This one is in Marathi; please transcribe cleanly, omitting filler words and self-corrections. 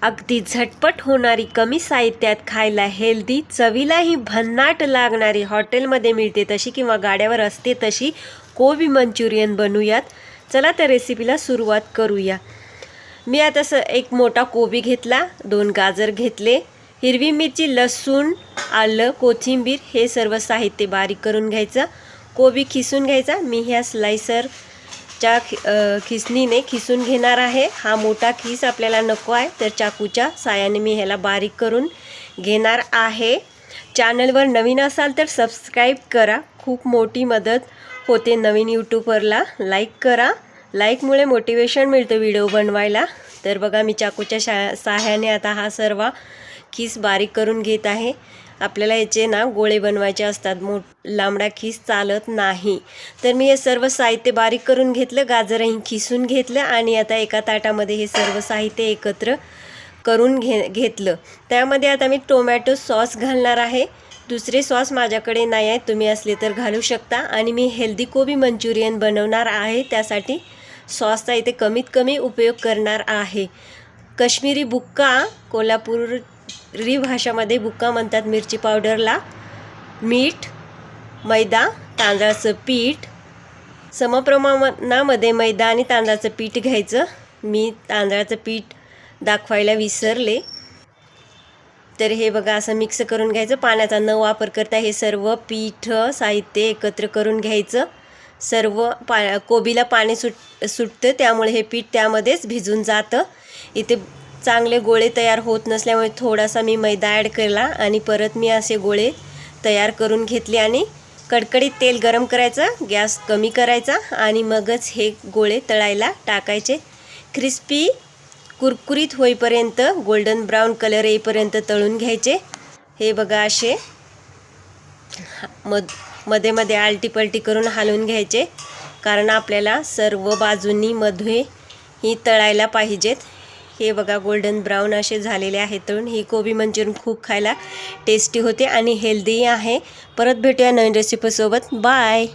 अगदी झटपट होणारी, कमी साहित्यात खायला हेल्दी, चवीलाही भन्नाट लागणारी, हॉटेलमध्ये मिळते तशी किंवा गाड्यावर असते तशी कोबी मंचुरियन बनवूयात. चला तर रेसिपीला सुरुवात करूया. मी आता एक मोठा कोबी घेतला, 2 गाजर घेतले, हिरवी मिरची, लसूण, आलं, कोथिंबीर हे सर्व साहित्य बारीक करून घ्यायचं. कोबी खिसून घ्यायचा. मी ह्या स्लायसरच्या खिसणीने खिसून घेणार आहे. हा मोठा खिस आपल्याला नको आहे, तर चाकूच्या साहाय्याने मी ह्याला बारीक करून घेणार आहे. चॅनलवर नवीन असाल तर सबस्क्राईब करा, खूप मोठी मदत होते नवीन यूट्यूबरला. लाईक करा, लाईकमुळे मोटिवेशन मिळतं व्हिडिओ बनवायला. तर बघा, मी चाकूच्या साहाय्याने आता हा सर्व खिस बारीक करून घेत आहे. आपल्याला याचे ना गोळे बनवायचे असतात, लांबडा खिस चालत नाही. तर मी हे सर्व साहित्य बारीक करून घेतलं, गाजरही खिसून घेतलं आणि आता एका ताटामध्ये हे सर्व साहित्य एकत्र करून घेतलं. त्यामध्ये आता मी टोमॅटो सॉस घालणार आहे. दुसरे सॉस माझ्याकडे नाही आहे, तुम्ही असले तर घालू शकता. आणि मी हेल्दी कोबी मंचुरियन बनवणार आहे, त्यासाठी सॉसचा इथे कमीत कमी उपयोग करणार आहे. काश्मीरी बुक्का, कोल्हापुरी भाषामध्ये बुक्का म्हणतात मिरची पावडरला, मीठ, मैदा, तांदळाचं पीठ, समप्रमाणामध्ये मैदा आणि तांदळाचं पीठ घ्यायचं. मी तांदळाचं पीठ दाखवायला विसरले. तर हे बघा, असं मिक्स करून घ्यायचं. पाण्याचा न वापर करता हे सर्व पीठ साहित्य एकत्र करून घ्यायचं. सर्व कोबीला पाणी सुटतं, त्यामुळे हे पीठ त्यामध्येच भिजून जातं. इथे चांगले गोळे तयार होत नसल्यामुळे थोडासा मी मैदा ॲड केला आणि परत मी असे गोळे तयार करून घेतले. आणि कडकडीत तेल गरम करायचं, गॅस कमी करायचा आणि मगच हे गोळे तळायला टाकायचे. क्रिस्पी कुरकुरीत होईपर्यंत, गोल्डन ब्राऊन कलर येईपर्यंत तळून घ्यायचे. हे बघा, असे मध्ये मध्ये आलटीपलटी करून हलवून घ्यायचे, कारण आपल्याला सर्व बाजूंनी मध्ये ही तळायला पाहिजेत. हे बघा, गोल्डन ब्राऊन असे झालेले आहेत तळून. ही कोबी मंचुरियन खूप खायला टेस्टी होते आणि हेल्दी आहे. परत भेटूया नवीन रेसिपीसोबत. बाय.